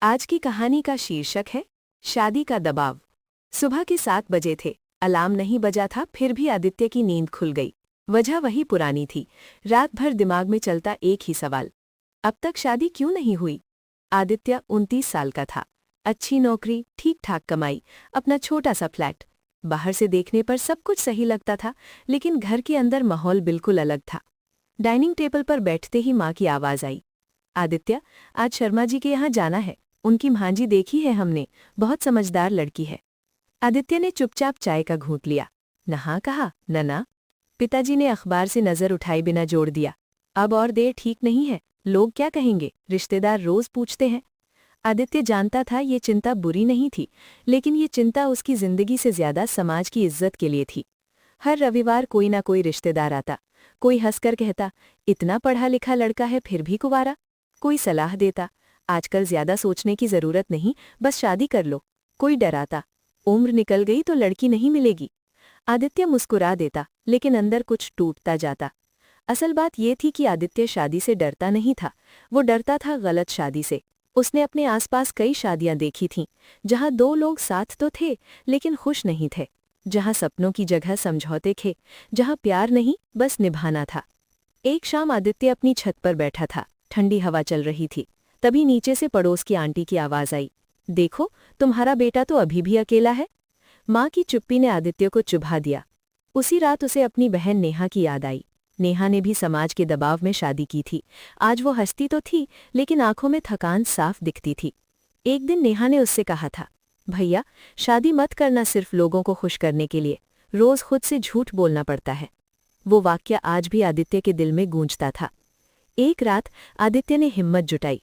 आज की कहानी का शीर्षक है शादी का दबाव। सुबह के 7 बजे थे। अलार्म नहीं बजा था, फिर भी आदित्य की नींद खुल गई। वजह वही पुरानी थी। रात भर दिमाग में चलता एक ही सवाल, अब तक शादी क्यों नहीं हुई। आदित्य 29 साल का था। अच्छी नौकरी, ठीक ठाक कमाई, अपना छोटा सा फ्लैट। बाहर से देखने पर सब कुछ सही लगता था, लेकिन घर के अंदर माहौल बिल्कुल अलग था। डाइनिंग टेबल पर बैठते ही माँ की आवाज़ आई, आदित्य, आज शर्मा जी के यहाँ जाना है। उनकी भांजी देखी है हमने, बहुत समझदार लड़की है। आदित्य ने चुपचाप चाय का घूंट लिया। नहा कहा, नना। पिताजी ने अखबार से नजर उठाए बिना जोड़ दिया, अब और देर ठीक नहीं है, लोग क्या कहेंगे, रिश्तेदार रोज पूछते हैं। आदित्य जानता था ये चिंता बुरी नहीं थी, लेकिन ये चिंता उसकी जिंदगी से ज्यादा समाज की इज्जत के लिए थी। हर रविवार कोई ना कोई रिश्तेदार आता। कोई हंसकर कहता, इतना पढ़ा लिखा लड़का है फिर भी कुंवारा। कोई सलाह देता, आजकल ज्यादा सोचने की जरूरत नहीं, बस शादी कर लो। कोई डराता, उम्र निकल गई तो लड़की नहीं मिलेगी। आदित्य मुस्कुरा देता, लेकिन अंदर कुछ टूटता जाता। असल बात ये थी कि आदित्य शादी से डरता नहीं था, वो डरता था गलत शादी से। उसने अपने आसपास कई शादियां देखी थीं, जहां दो लोग साथ तो थे लेकिन खुश नहीं थे, जहां सपनों की जगह समझौते थे, जहां प्यार नहीं बस निभाना था। एक शाम आदित्य अपनी छत पर बैठा था, ठंडी हवा चल रही थी। तभी नीचे से पड़ोस की आंटी की आवाज आई, देखो तुम्हारा बेटा तो अभी भी अकेला है। माँ की चुप्पी ने आदित्य को चुभा दिया। उसी रात उसे अपनी बहन नेहा की याद आई। नेहा ने भी समाज के दबाव में शादी की थी। आज वो हंसती तो थी, लेकिन आंखों में थकान साफ दिखती थी। एक दिन नेहा ने उससे कहा था, भैया, शादी मत करना सिर्फ लोगों को खुश करने के लिए, रोज खुद से झूठ बोलना पड़ता है। वो वाक्य आज भी आदित्य के दिल में गूंजता था। एक रात आदित्य ने हिम्मत जुटाई।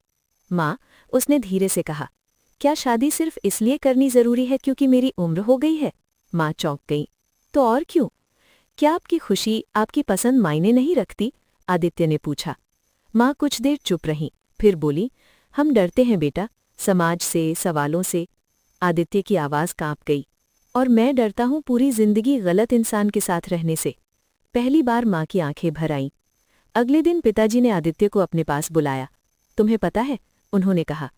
माँ, उसने धीरे से कहा, क्या शादी सिर्फ इसलिए करनी जरूरी है क्योंकि मेरी उम्र हो गई है। माँ चौंक गई, तो और क्यों? क्या आपकी खुशी, आपकी पसंद मायने नहीं रखती? आदित्य ने पूछा। माँ कुछ देर चुप रहीं, फिर बोली, हम डरते हैं बेटा, समाज से, सवालों से। आदित्य की आवाज कांप गई। और मैं डरता हूँ पूरी जिंदगी गलत इंसान के साथ रहने से। पहली बार माँ की आंखें भर आईं। अगले दिन पिताजी ने आदित्य को अपने पास बुलाया। तुम्हें पता है, उन्होंने कहा,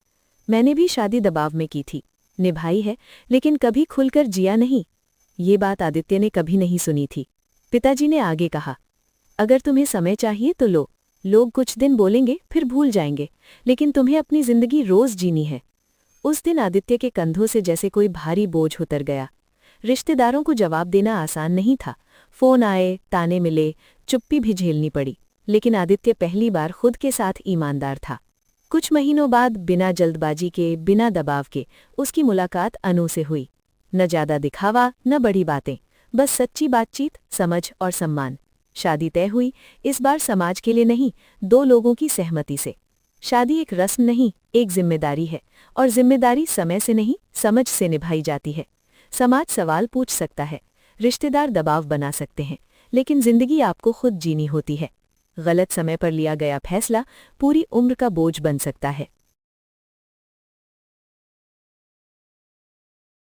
मैंने भी शादी दबाव में की थी, निभाई है, लेकिन कभी खुलकर जिया नहीं। ये बात आदित्य ने कभी नहीं सुनी थी। पिताजी ने आगे कहा, अगर तुम्हें समय चाहिए तो लो, लोग कुछ दिन बोलेंगे फिर भूल जाएंगे, लेकिन तुम्हें अपनी जिंदगी रोज जीनी है। उस दिन आदित्य के कंधों से जैसे कोई भारी बोझ उतर गया। रिश्तेदारों को जवाब देना आसान नहीं था। फोन आए, ताने मिले, चुप्पी भी झेलनी पड़ी, लेकिन आदित्य पहली बार खुद के साथ ईमानदार था। कुछ महीनों बाद बिना जल्दबाजी के, बिना दबाव के उसकी मुलाकात अनु से हुई। न ज्यादा दिखावा, न बड़ी बातें, बस सच्ची बातचीत, समझ और सम्मान। शादी तय हुई, इस बार समाज के लिए नहीं, दो लोगों की सहमति से। शादी एक रस्म नहीं, एक जिम्मेदारी है, और जिम्मेदारी समय से नहीं, समझ से निभाई जाती है। समाज सवाल पूछ सकता है, रिश्तेदार दबाव बना सकते हैं, लेकिन जिंदगी आपको खुद जीनी होती है। गलत समय पर लिया गया फैसला पूरी उम्र का बोझ बन सकता है।